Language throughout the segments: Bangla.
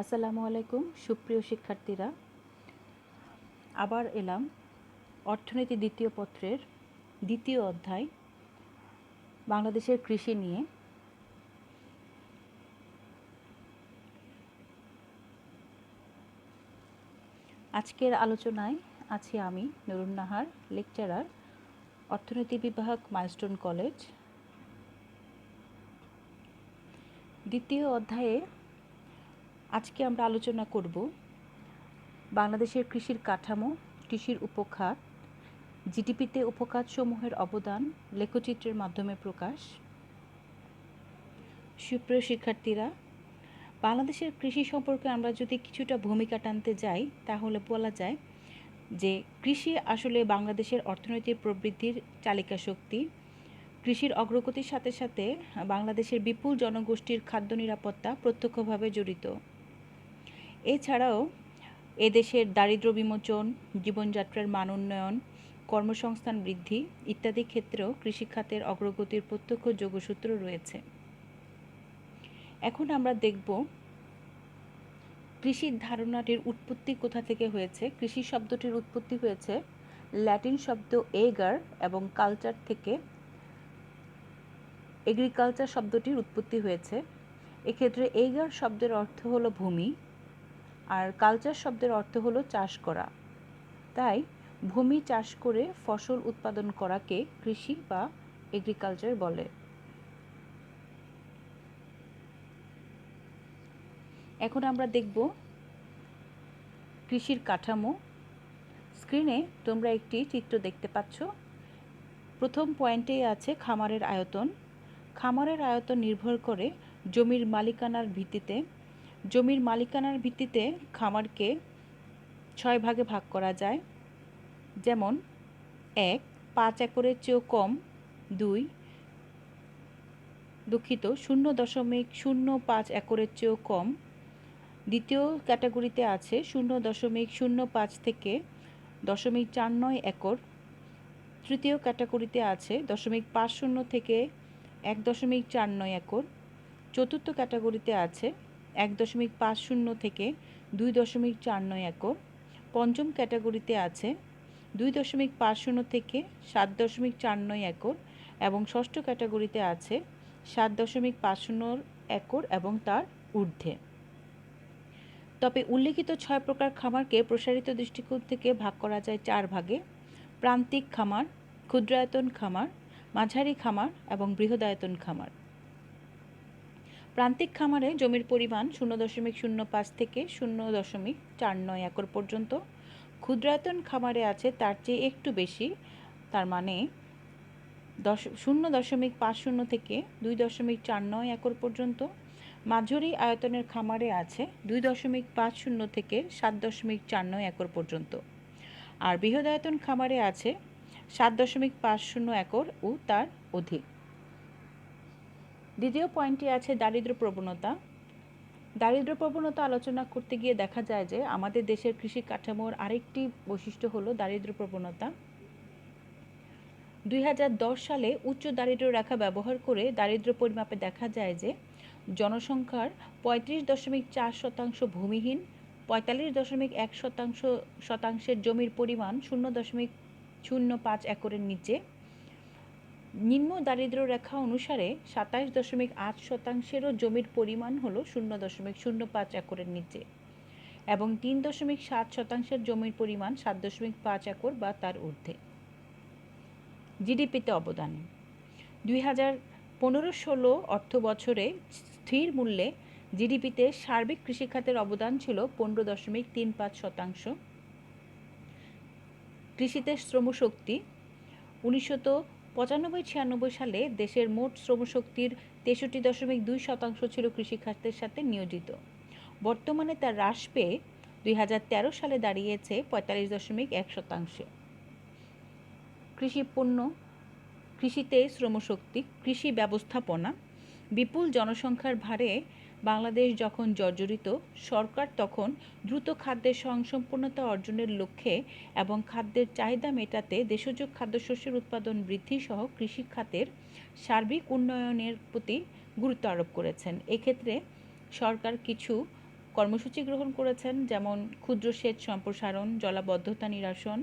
আসসালামু আলাইকুম সুপ্রিয় শিক্ষার্থীরা, আবার এলাম অর্থনীতি দ্বিতীয় পত্রের দ্বিতীয় অধ্যায় বাংলাদেশের কৃষি নিয়ে। আজকের আলোচনায় আছি আমি নুরুন নাহার, লেকচারার, অর্থনীতি বিভাগ, মাইলস্টোন কলেজ। দ্বিতীয় অধ্যায়ে আজকে আমরা আলোচনা করব বাংলাদেশের কৃষির কাঠামো, কৃষির উপখাত, জিডিপিতে উপখাতসমূহের অবদান লেখচিত্রের মাধ্যমে প্রকাশ। সুপ্রিয় শিক্ষার্থীরা, বাংলাদেশের কৃষি সম্পর্কে আমরা যদি কিছুটা ভূমিকা টানতে যাই তাহলে বলা যায় যে কৃষি আসলে বাংলাদেশের অর্থনৈতিক প্রবৃদ্ধির চালিকা শক্তি। কৃষির অগ্রগতির সাথে সাথে বাংলাদেশের বিপুল জনগোষ্ঠীর খাদ্য নিরাপত্তা প্রত্যক্ষভাবে জড়িত। এছাড়াও এদেশের দারিদ্র্য বিমোচন, জীবনযাত্রার মান উন্নয়ন, কর্মসংস্থান বৃদ্ধি ইত্যাদি ক্ষেত্রেও কৃষিখাতের অগ্রগতির প্রত্যক্ষ যোগসূত্র রয়েছে। এখন আমরা দেখব কৃষির ধারণাটির উৎপত্তি কোথা থেকে হয়েছে। কৃষি শব্দটির উৎপত্তি হয়েছে ল্যাটিন শব্দ এগার এবং কালচার থেকে। এগ্রিকালচার শব্দটির উৎপত্তি হয়েছে। এক্ষেত্রে এগার শব্দের অর্থ হলো ভূমি আর কালচার শব্দের অর্থ হলো চাষ করা। তাই ভূমি চাষ করে ফসল উৎপাদন করাকে কৃষি বা এগ্রিকালচার বলে। এখন আমরা দেখব কৃষির কাঠামো। স্ক্রিনে তোমরা একটি চিত্র দেখতে পাচ্ছ। প্রথম পয়েন্টেই আছে খামারের আয়তন। খামারের আয়তন নির্ভর করে জমির মালিকানার ভিত্তিতে। জমির মালিকানার ভিত্তিতে খামারকে 6 ভাগে ভাগ করা যায়। যেমন 1, 5 একরের চেয়েও কম। 2, 0.05 একরের চেয়েও কম। দ্বিতীয় ক্যাটাগরিতে আছে 0.05 থেকে 0.49 একর। তৃতীয় ক্যাটাগরিতে আছে 0.50 থেকে 1.49 একর। চতুর্থ ক্যাটাগরিতে আছে 1.50 থেকে 2.49 একর। পঞ্চম ক্যাটাগরিতে আছে 2.50 থেকে 7.49 একর এবং ষষ্ঠ ক্যাটাগরিতে আছে 7.50 একর এবং তার ঊর্ধ্বে। তবে উল্লেখিত 6 প্রকার খামারকে প্রসারিত দৃষ্টিকোণ থেকে ভাগ করা যায় 4 ভাগে: প্রান্তিক খামার, ক্ষুদ্রায়তন খামার, মাঝারি খামার এবং বৃহদায়তন খামার। প্রান্তিক খামারে জমির পরিমাণ 0.05 থেকে 0.49 একর পর্যন্ত। ক্ষুদ্রায়তন খামারে আছে তার চেয়ে একটু বেশি, তার মানে 0.50 থেকে 2.49 একর পর্যন্ত। মাঝারি আয়তনের খামারে আছে 2.50 থেকে 7.49 একর পর্যন্ত। আর বৃহদায়তন খামারে আছে 7.50 একর ও তার অধিক। দ্বিতীয় পয়েন্টে আছে দারিদ্র্য প্রবণতা। দারিদ্র্য প্রবণতা আলোচনা করতে গিয়ে দেখা যায় যে আমাদের দেশের কৃষি কাঠামোর আরেকটি বৈশিষ্ট্য হলো দারিদ্র্য প্রবণতা। 2010 সালে উচ্চ দারিদ্র্য রেখা ব্যবহার করে দারিদ্র্য পরিমাপে দেখা যায় যে জনসংখ্যার 35.4% ভূমিহীন, 45.1% জমির পরিমাণ 0.05 একরের নিচে। নিম্ন দারিদ্র্য রেখা অনুসারে 27.8%-এরও জমির পরিমাণ হলো 0.05 একরের নিচে এবং 3.7%-এর জমির পরিমাণ 7.5 একর বা তার ঊর্ধ্বে। জিডিপিতে অবদান। 2015-16 অর্থ বছরে স্থির মূল্যে জিডিপিতে সার্বিক কৃষিখাতের অবদান ছিল 15.35%। কৃষিতে শ্রমশক্তি। 1995-96 সালে দেশের মোট শ্রমশক্তির 63.2% ছিল কৃষিখাতের সাথে নিয়োজিত। বর্তমানে তা হ্রাস পেয়ে 2013 সালে দাঁড়িয়েছে 45.1%। কৃষি পণ্য, কৃষিতে শ্রমশক্তি, কৃষি ব্যবস্থাপনা। বিপুল জনসংখ্যার ভারে বাংলাদেশ যখন জর্জরিত, সরকার তখন দ্রুত খাদ্যের স্বয়ংসম্পূর্ণতা অর্জনের লক্ষ্যে এবং খাদ্যের চাহিদা মেটাতে দেশজ খাদ্যশস্যের উৎপাদন বৃদ্ধি সহ কৃষি খাতের সার্বিক উন্নয়নের প্রতি গুরুত্ব আরোপ করেছেন। এক্ষেত্রে সরকার কিছু কর্মসূচি গ্রহণ করেছেন, যেমন ক্ষুদ্র সেচ সম্প্রসারণ, জলাবদ্ধতা নিরসন,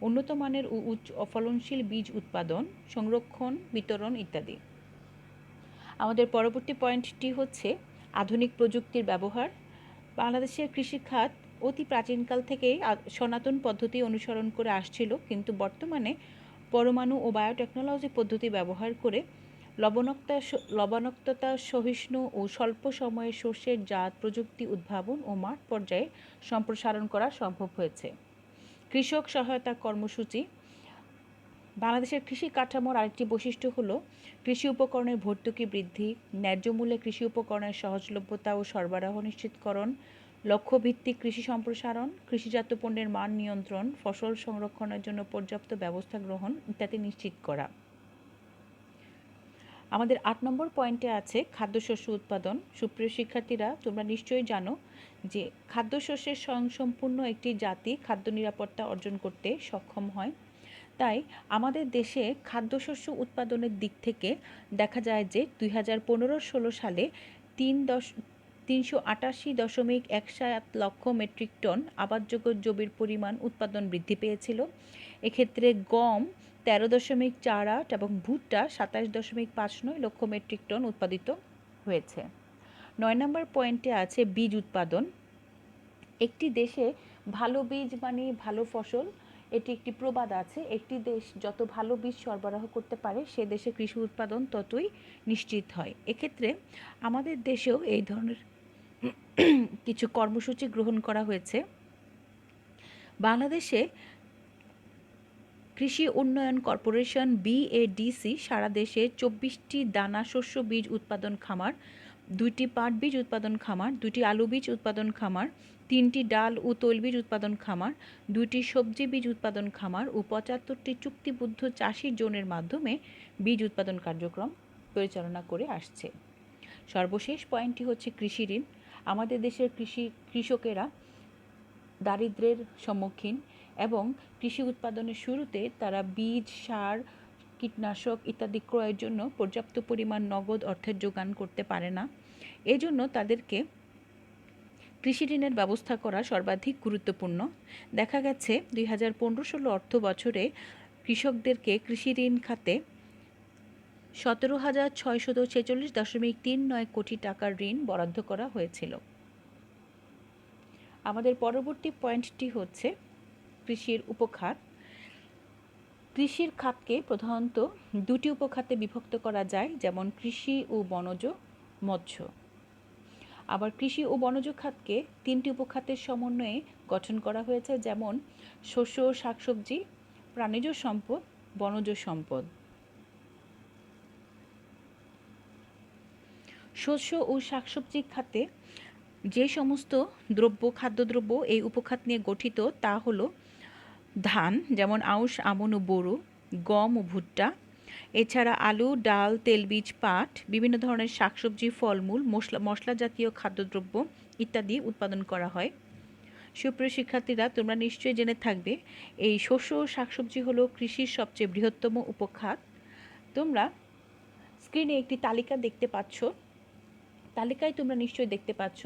উন্নত মানের ও উচ্চ ফলনশীল বীজ উৎপাদন, সংরক্ষণ, বিতরণ ইত্যাদি। আমাদের পরবর্তী পয়েন্টটি হচ্ছে আধুনিক প্রযুক্তির ব্যবহার। বাংলাদেশের কৃষিখাত অতি প্রাচীনকাল থেকেই সনাতন পদ্ধতি অনুসরণ করে আসছিল, কিন্তু বর্তমানে পরমাণু ও বায়োটেকনোলজি পদ্ধতি ব্যবহার করে লবণাক্ততা সহিষ্ণু ও স্বল্প সময়ে শস্যের জাত প্রযুক্তি উদ্ভাবন ও মাঠ পর্যায়ে সম্প্রসারণ করা সম্ভব হয়েছে। কৃষক সহায়তা কর্মসূচি। বাংলাদেশের কৃষি কাঠামোর আরেকটি বৈশিষ্ট্য হল কৃষি উপকরণের ভর্তুকি বৃদ্ধি, ন্যায্য মূল্যে কৃষি উপকরণের সহজলভ্যতা ও সরবরাহ নিশ্চিতকরণ, লক্ষ্যভিত্তিক কৃষি সম্প্রসারণ, কৃষিজাত পণ্যের মান নিয়ন্ত্রণ, ফসল সংরক্ষণের জন্য পর্যাপ্ত ব্যবস্থা গ্রহণ ইত্যাদি নিশ্চিত করা। আমাদের ৮ নম্বর পয়েন্টে আছে খাদ্যশস্য উৎপাদন। সুপ্রিয় শিক্ষার্থীরা, তোমরা নিশ্চয়ই জানো যে খাদ্যশস্যের স্বয়ংসম্পূর্ণ একটি জাতি খাদ্য নিরাপত্তা অর্জন করতে সক্ষম হয়। তাই আমাদের দেশে খাদ্যশস্য উৎপাদনের দিক থেকে দেখা যায় যে 2015-16 সালে 388.17 লক্ষ মেট্রিক টন আবাদযোগ্য জমির পরিমাণ উৎপাদন বৃদ্ধি পেয়েছিল। এক্ষেত্রে গম 13.48 এবং ভুট্টা 27.59 লক্ষ মেট্রিক টন উৎপাদিত হয়েছে। 9 নম্বর পয়েন্টে আছে বীজ উৎপাদন। একটি দেশে ভালো বীজ মানে ভালো ফসল, এটি একটি প্রবাদ আছে। একটি দেশ যত ভালো বীজ সরবরাহ করতে পারে সে দেশে কৃষি উৎপাদন ততই নিশ্চিত হয়। এক্ষেত্রে আমাদের দেশেও এই ধরনের কিছু কর্মসূচি গ্রহণ করা হয়েছে। বাংলাদেশে কৃষি উন্নয়ন কর্পোরেশন BADC সারা দেশে 24টি দানা শস্য বীজ উৎপাদন খামার, 2টি পাট বীজ উৎপাদন খামার, 2টি আলু বীজ উৎপাদন খামার, 3টি ডাল ও তৈলবীজ উৎপাদন খামার, 2টি সবজি বীজ উৎপাদন খামার ও 75টি চুক্তিবদ্ধ চাষি জোনের মাধ্যমে বীজ উৎপাদন কার্যক্রম পরিচালনা করে আসছে। সর্বশেষ পয়েন্টটি হচ্ছে কৃষি ঋণ। আমাদের দেশের কৃষকেরা দারিদ্র্যের সম্মুখীন এবং কৃষি উৎপাদনের শুরুতে তারা বীজ, সার, কীটনাশক ইত্যাদি ক্রয়ের জন্য পর্যাপ্ত পরিমাণ নগদ অর্থের যোগান করতে পারে না। এজন্য তাদেরকে কৃষি ঋণের ব্যবস্থা করা সর্বাধিক গুরুত্বপূর্ণ। দেখা গেছে 2015-16 অর্থ বছরে কৃষকদেরকে কৃষি ঋণ খাতে 17,646.39 কোটি টাকার ঋণ বরাদ্দ করা হয়েছিল। আমাদের পরবর্তী পয়েন্টটি হচ্ছে কৃষির উপখাত। কৃষির খাতকে প্রধানত দুটি উপখাতে বিভক্ত করা যায়, যেমন কৃষি ও বনজ, মৎস্য। আবার কৃষি ও বনজ খাতকে 3টি উপখাতের সমন্বয়ে গঠন করা হয়েছে, যেমন শস্য ও শাকসবজি, প্রাণীজ সম্পদ, বনজ সম্পদ। শস্য ও শাকসবজি খাতে যে সমস্ত খাদ্যদ্রব্য এই উপখাত নিয়ে গঠিত তা হলো ধান, যেমন আউশ, আমন ও বোরো, গম ও ভুট্টা, এছাড়া আলু, ডাল, তেলবীজ, পাট, বিভিন্ন ধরনের শাকসবজি, ফলমূল, মশলা জাতীয় খাদ্যদ্রব্য ইত্যাদি উৎপাদন করা হয়। সুপ্রিয় শিক্ষার্থীরা, তোমরা নিশ্চয়ই জেনে থাকবে এই শস্য ও শাকসবজি হলো কৃষির সবচেয়ে বৃহত্তম উপখাত। তোমরা স্ক্রিনে একটি তালিকা দেখতে পাচ্ছ। তালিকায় তোমরা নিশ্চয়ই দেখতে পাচ্ছ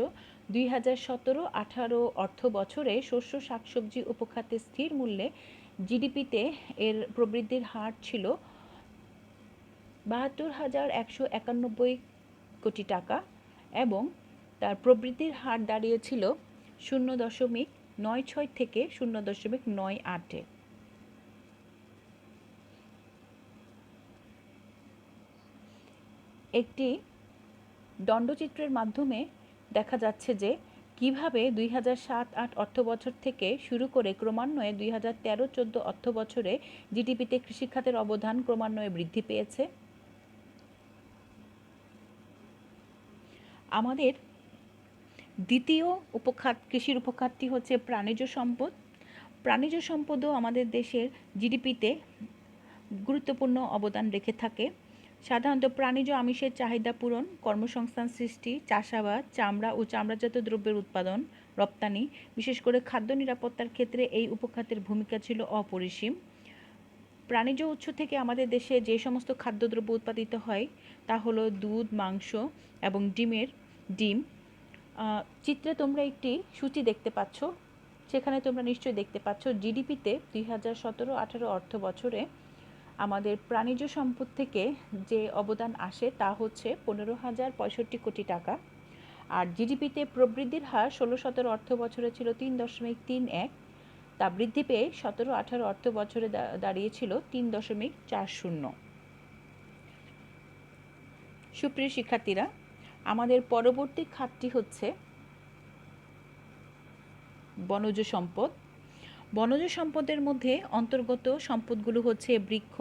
2017-18 অর্থ বছরে শস্য শাকসবজি উপখাতে স্থির মূল্যে জিডিপিতে এর প্রবৃদ্ধির হার ছিল 72,191 কোটি টাকা এবং তার প্রবৃদ্ধির হার দাঁড়িয়েছিল 0.96 থেকে 0.98। একটি দণ্ডচিত্রের মাধ্যমে দেখা যাচ্ছে যে কিভাবে 2007-08 অর্থ বছর থেকে শুরু করে ক্রমান্বয়ে 2013-14 অর্থ বছরে জিডিপিতে কৃষিখাতের অবদান ক্রমান্বয়ে বৃদ্ধি পেয়েছে। আমাদের দ্বিতীয় উপখাত, কৃষির উপখাতটি হচ্ছে প্রাণীজ সম্পদ। প্রাণীজ সম্পদও আমাদের দেশের জিডিপিতে গুরুত্বপূর্ণ অবদান রেখে থাকে। সাধারণত প্রাণীজ আমিষের চাহিদা পূরণ, কর্মসংস্থান সৃষ্টি, চাষাবাদ, চামড়া ও চামড়াজাত দ্রব্যের উৎপাদন, রপ্তানি, বিশেষ করে খাদ্য নিরাপত্তার ক্ষেত্রে এই উপখাতের ভূমিকা ছিল অপরিসীম। প্রাণীজ উৎস থেকে আমাদের দেশে যে সমস্ত খাদ্যদ্রব্য উৎপাদিত হয় তা হলো দুধ, মাংস এবং ডিম, চিত্রে তোমরা একটি সূচি দেখতে পাচ্ছ, সেখানে তোমরা নিশ্চয়ই দেখতে পাচ্ছ জিডিপিতে 2017-18 অর্থ বছরে আমাদের প্রাণিজ সম্পদ থেকে যে অবদান আসে তা হচ্ছে 15,065 কোটি টাকা। আর জিডিপিতে প্রবৃদ্ধির হার 16-17 অর্থ বছরে ছিল 3.31, তা বৃদ্ধি পেয়ে 17-18 অর্থ বছরে দাঁড়িয়েছিল 3.40। সুপ্রিয় শিক্ষার্থীরা, আমাদের পরবর্তী খাতটি হচ্ছে বনজ সম্পদ। বনজ সম্পদের মধ্যে অন্তর্গত সম্পদগুলো হচ্ছে বৃক্ষ,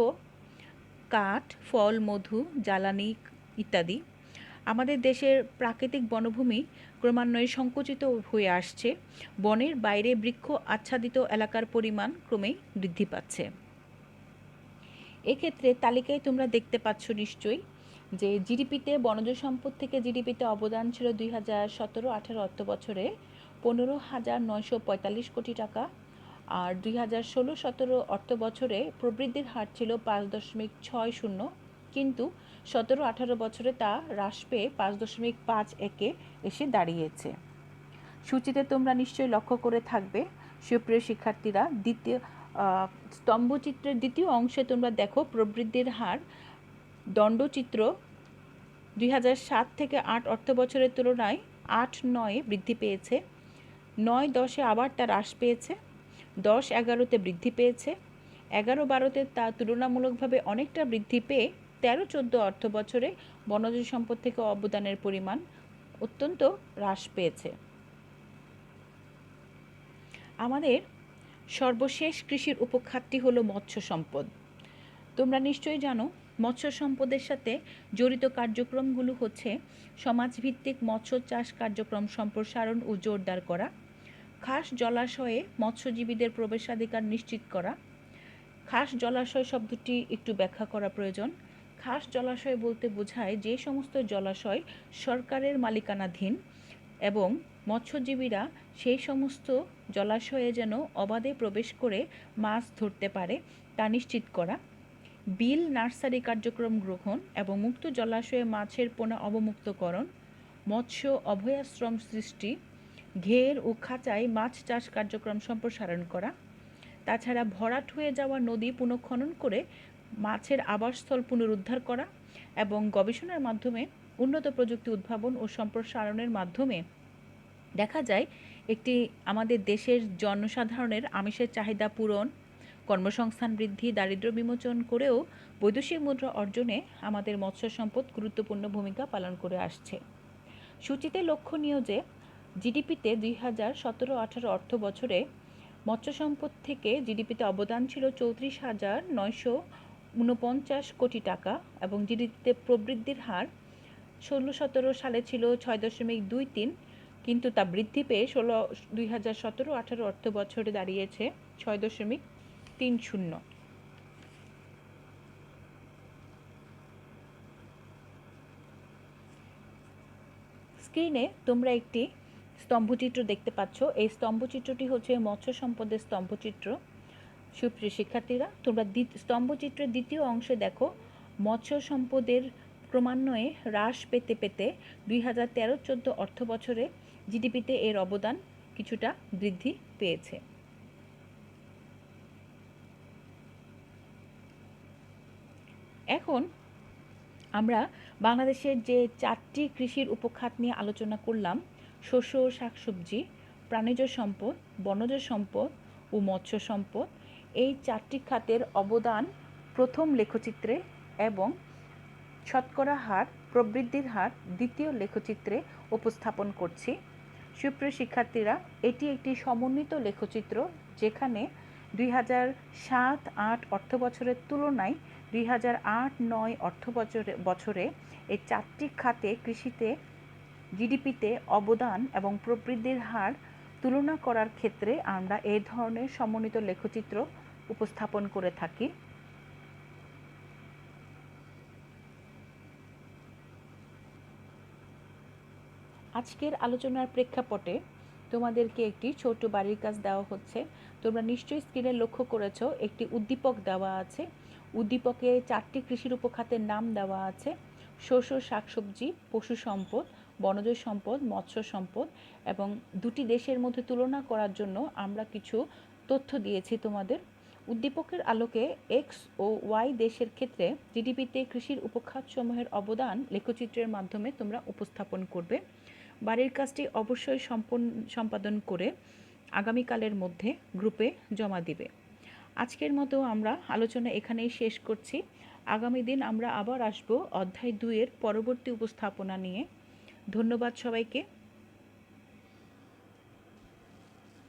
কাঠ, ফল, মধু, জ্বালানি ইত্যাদি। আমাদের দেশের প্রাকৃতিক বনভূমি ক্রমান্বয়ে সংকুচিত হয়ে আসছে। বনের বাইরে বৃক্ষ আচ্ছাদিত এলাকার পরিমাণ ক্রমেই বৃদ্ধি পাচ্ছে। এক্ষেত্রে তালিকায় তোমরা দেখতে পাচ্ছ নিশ্চয়ই যে জিডিপিতে বনজ সম্পদ থেকে জিডিপিতে অবদান ছিল 2017-18 অর্থ বছরে 15,945 কোটি টাকা, আর 2016-17 অর্থ বছরে প্রবৃদ্ধির হার ছিল 5.60, কিন্তু 17-18 বছরে তা হ্রাস পেয়ে 5.51-এ এসে দাঁড়িয়েছে। সূচিতে তোমরা নিশ্চয়ই লক্ষ্য করে থাকবে সুপ্রিয় শিক্ষার্থীরা, স্তম্ভচিত্রের দ্বিতীয় অংশে তোমরা দেখো প্রবৃদ্ধির হার দণ্ডচিত্র 2007-8 অর্থ বছরের তুলনায় 8-9 বৃদ্ধি পেয়েছে, 9-10 আবার তা হ্রাস পেয়েছে, 10-11 বৃদ্ধি পেয়েছে, 11-12 তা তুলনামূলকভাবে অনেকটা বৃদ্ধি পেয়ে 13-14 অর্থ বছরে বনজ সম্পদ থেকে অবদানের পরিমাণ অত্যন্ত হ্রাস পেয়েছে। আমাদের সর্বশেষ কৃষির উপখাতটি হলো মৎস্য সম্পদ। তোমরা নিশ্চয়ই জানো মৎস্য সম্পদের সাথে জড়িত কার্যক্রমগুলো হচ্ছে সমাজভিত্তিক মৎস্য চাষ কার্যক্রম সম্প্রসারণ ও জোরদার করা, খাস জলাশয়ে মৎস্যজীবীদের প্রবেশাধিকার নিশ্চিত করা। খাস জলাশয় শব্দটি একটু ব্যাখ্যা করা প্রয়োজন। খাস জলাশয় বলতে বোঝায় যে সমস্ত জলাশয় সরকারের মালিকানাধীন এবং মৎস্যজীবীরা সেই সমস্ত জলাশয়ে যেন অবাধে প্রবেশ করে মাছ ধরতে পারে তা নিশ্চিত করা। বিল নার্সারি কার্যক্রম গ্রহণ এবং মুক্ত জলাশয়ে মাছের পোনা অবমুক্তকরণ, মৎস্য অভয়াশ্রম সৃষ্টি, ঘের ও খাঁচায় মাছ চাষ কার্যক্রম সম্প্রসারণ করা। তাছাড়া ভরাট হয়ে যাওয়া নদী পুনঃখনন করে মাছের আবাসস্থল পুনরুদ্ধার করা এবং গবেষণার মাধ্যমে উন্নত প্রযুক্তি উদ্ভাবন ও সম্প্রসারণের মাধ্যমে দেখা যায় একটি আমাদের দেশের জনসাধারণের আমিষের চাহিদা পূরণ, কর্মসংস্থান বৃদ্ধি, দারিদ্র্য বিমোচন করেও বৈদেশিক মুদ্রা অর্জনে আমাদের মৎস্য সম্পদ গুরুত্বপূর্ণ ভূমিকা পালন করে আসছে। সূচিতে লক্ষণীয় যে জিডিপিতে 2017-18 অর্থ বছরে মৎস্য সম্পদ থেকে জিডিপিতে অবদান ছিল 34,949 কোটি টাকা এবং জিডিপিতে প্রবৃদ্ধির হার 16-17 সালে ছিল 6.23, কিন্তু তা বৃদ্ধি পেয়ে 2017-18 অর্থ বছরে দাঁড়িয়েছে 6.30। স্ক্রিনে তোমরা একটি স্তম্ভচিত্র দেখতে পাচ্ছ। এই স্তম্ভচিত্রটি হচ্ছে মৎস্য সম্পদের স্তম্ভচিত্র। সুপ্রিয় শিক্ষার্থীরা, তোমরা স্তম্ভচিত্রের দ্বিতীয় অংশে দেখো মৎস্য সম্পদের ক্রমান্বয়ে হ্রাস পেতে পেতে 2013-14 অর্থ বছরে জিডিপিতে এর অবদান কিছুটা বৃদ্ধি পেয়েছে। এখন আমরা বাংলাদেশের যে 4টি কৃষির উপখাত নিয়ে আলোচনা করলাম, শস্য ও শাকসবজি, প্রাণিজ সম্পদ, বনজ সম্পদ ও মৎস্য সম্পদ, এই 4টি খাতের অবদান প্রথম লেখচিত্রে এবং শতকরা হার প্রবৃদ্ধির হার দ্বিতীয় লেখচিত্রে উপস্থাপন করছি। সুপ্রিয় শিক্ষার্থীরা, এটি একটি সমন্বিত লেখচিত্র যেখানে 2007-8 অর্থ বছরের তুলনায় 2008-9 অর্থ বছরে এই 4টি খাতে কৃষিতে জিডিপিতে অবদান এবং প্রবৃদ্ধির হার তুলনা করার ক্ষেত্রে আমরা এই ধরনের সমন্বিত লেখচিত্র উপস্থাপন করে থাকি। আজকের আলোচনার প্রেক্ষাপটে তোমাদেরকে একটি ছোট বাড়ির কাজ দেওয়া হচ্ছে। তোমরা নিশ্চয়ই স্ক্রিনে লক্ষ্য করেছো একটি উদ্দীপক দেওয়া আছে। উদ্দীপকে 4টি কৃষির উপখাতের নাম দেওয়া আছে: শস্য, শাকসবজি, পশু সম্পদ বনজ সম্পদ, মৎস্য সম্পদ এবং দুটি দেশের মধ্যে তুলনা করার জন্য আমরা কিছু তথ্য দিয়েছি তোমাদের। উদ্দীপকের আলোকে এক্স ও ওয়াই দেশের ক্ষেত্রে জিডিপিতে কৃষির উপখাতসমূহের অবদান লেখচিত্রের মাধ্যমে তোমরা উপস্থাপন করবে। বাড়ির কাজটি অবশ্যই সম্পাদন করে আগামীকালের মধ্যে গ্রুপে জমা দিবে। আজকের মতো আমরা আলোচনা এখানেই শেষ করছি। আগামী দিন আমরা আবার আসব অধ্যায় 2 এর পরবর্তী উপস্থাপনা নিয়ে। ধন্যবাদ সবাইকে।